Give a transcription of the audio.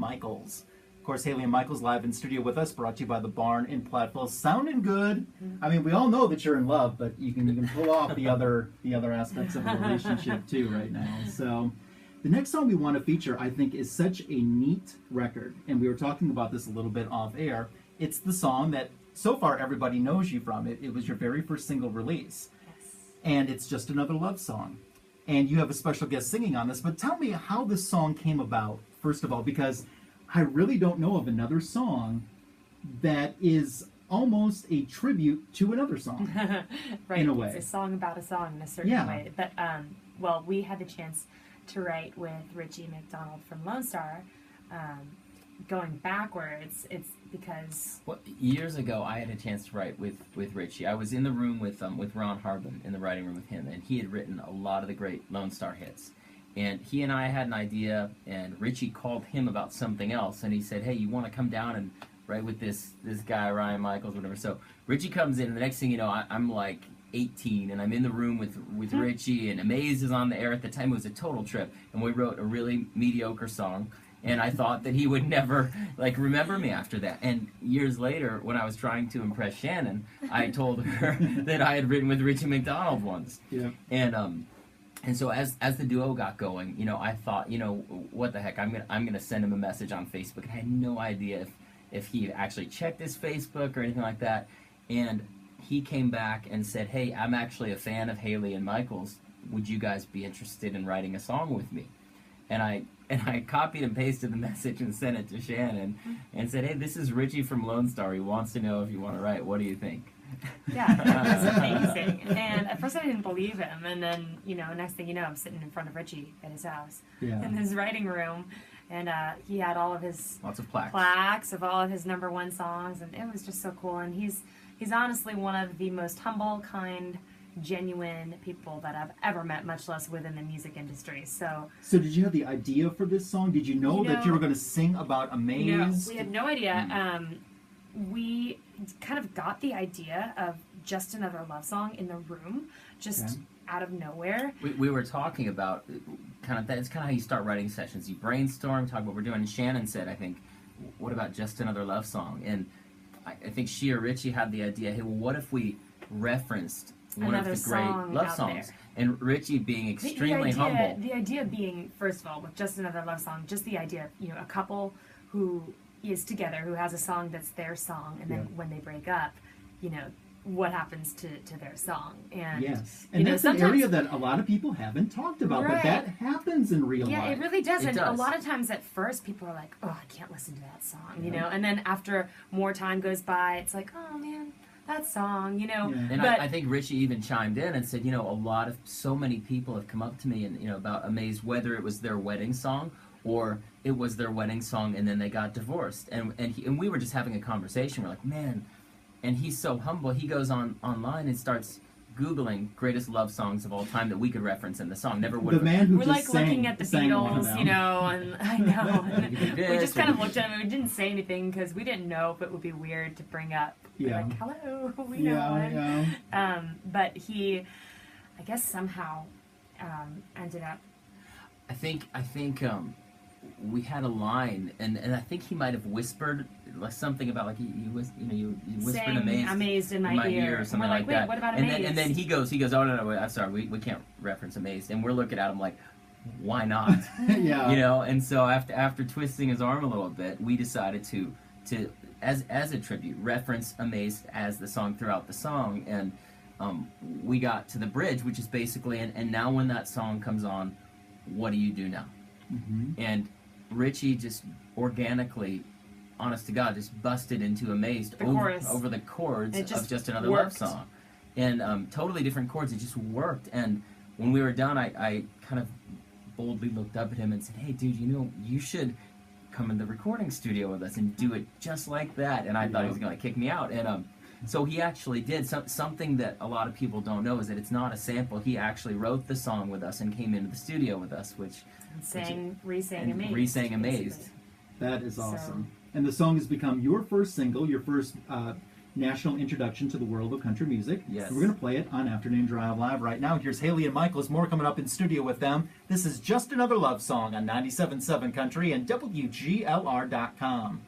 Michaels. Of course, Haley and Michael's live in studio with us, brought to you by The Barn in Platteville. Sounding good. I mean, we all know that you're in love, but you can pull off the other aspects of the relationship too right now. So the next song we want to feature, I think, is such a neat record. And we were talking about this a little bit off air. It's the song that so far everybody knows you from. It was your very first single release. Yes. And it's Just Another Love Song. And you have a special guest singing on this. But tell me how this song came about, first of all, because I really don't know of another song that is almost a tribute to another song. Right. In a way. It's a song about a song in a certain way. But, well, we had the chance to write with Richie McDonald from Lone Star. Going backwards, it's because... Well, years ago, I had a chance to write with Richie. I was in the room with Ron Harbin, in the writing room with him, and he had written a lot of the great Lone Star hits. And he and I had an idea, and Richie called him about something else, and he said, hey, you want to come down and write with this guy, Ryan McCall, whatever. So Richie comes in, and the next thing you know, I'm like 18, and I'm in the room with Richie, and Amaze is on the air at the time. It was a total trip, and we wrote a really mediocre song. And I thought that he would never, remember me after that. And years later, when I was trying to impress Shannon, I told her that I had written with Richie McDonald once. Yeah. And so as the duo got going, I thought, what the heck, I'm gonna send him a message on Facebook. I had no idea if he actually checked his Facebook or anything like that. And he came back and said, hey, I'm actually a fan of Haley and Michael's. Would you guys be interested in writing a song with me? And I copied and pasted the message and sent it to Shannon and said, hey, this is Richie from Lone Star. He wants to know if you want to write. What do you think? Yeah, it was amazing. And at first I didn't believe him. And then, next thing you know, I'm sitting in front of Richie at his house in his writing room. And he had all of his... Lots of plaques. Plaques of all of his #1 songs. And it was just so cool. And he's honestly one of the most humble, kind, genuine people that I've ever met, much less within the music industry. So did you have the idea for this song? Did you know that you were going to sing about Amaze? No, we had no idea. We kind of got the idea of Just Another Love Song in the room, just out of nowhere. We were talking about it's kind of how you start writing sessions. You brainstorm, talk about what we're doing. And Shannon said, I think, what about Just Another Love Song? And I think she or Richie had the idea, hey, well, what if we referenced one of the great love songs? There. And Richie being extremely humble. The idea being, first of all, with Just Another Love Song, just the idea of, a couple who is together, who has a song that's their song, and then when they break up, what happens to their song. And and that's an area that a lot of people haven't talked about, but that happens in real life. Yeah, it really does. It does. A lot of times at first people are like, oh, I can't listen to that song, and then after more time goes by, it's like, oh man, that song, And but I think Richie even chimed in and said, so many people have come up to me and, about Amaze, whether it was their wedding song or it was their wedding song and then they got divorced. And we were just having a conversation. We're like, man, and he's so humble. He goes online and starts Googling greatest love songs of all time that we could reference in the song. Never would. The man who we're just looking at the Beatles, and I know. And we just kind of looked at him. We didn't say anything because we didn't know if it would be weird to bring up. Like, hello, we know. But he, I guess, somehow ended up. I think we had a line, and I think he might have whispered something about you whispered amazed in my ear or something like that. What about Amazed? And then he goes, oh no, I'm sorry, we can't reference Amazed, and we're looking at him like, why not? And so after twisting his arm a little bit, we decided to as a tribute reference Amazed as the song throughout the song, and we got to the bridge, which is basically and now when that song comes on, what do you do now? And Richie just organically, honest to God, just busted into Amazed over the chords of Just Another Love Song. And totally different chords. It just worked. And when we were done, I kind of boldly looked up at him and said, hey, dude, you should come in the recording studio with us and do it just like that. And I thought he was going to kick me out. And so he actually did. Something that a lot of people don't know is that it's not a sample. He actually wrote the song with us and came into the studio with us, re-sang Amazed. That is awesome. And the song has become your first single, your first national introduction to the world of country music. Yes. We're going to play it on Afternoon Drive Live right now. Here's Haley and Michael. There's more coming up in studio with them. This is Just Another Love Song on 97.7 Country and WGLR.com.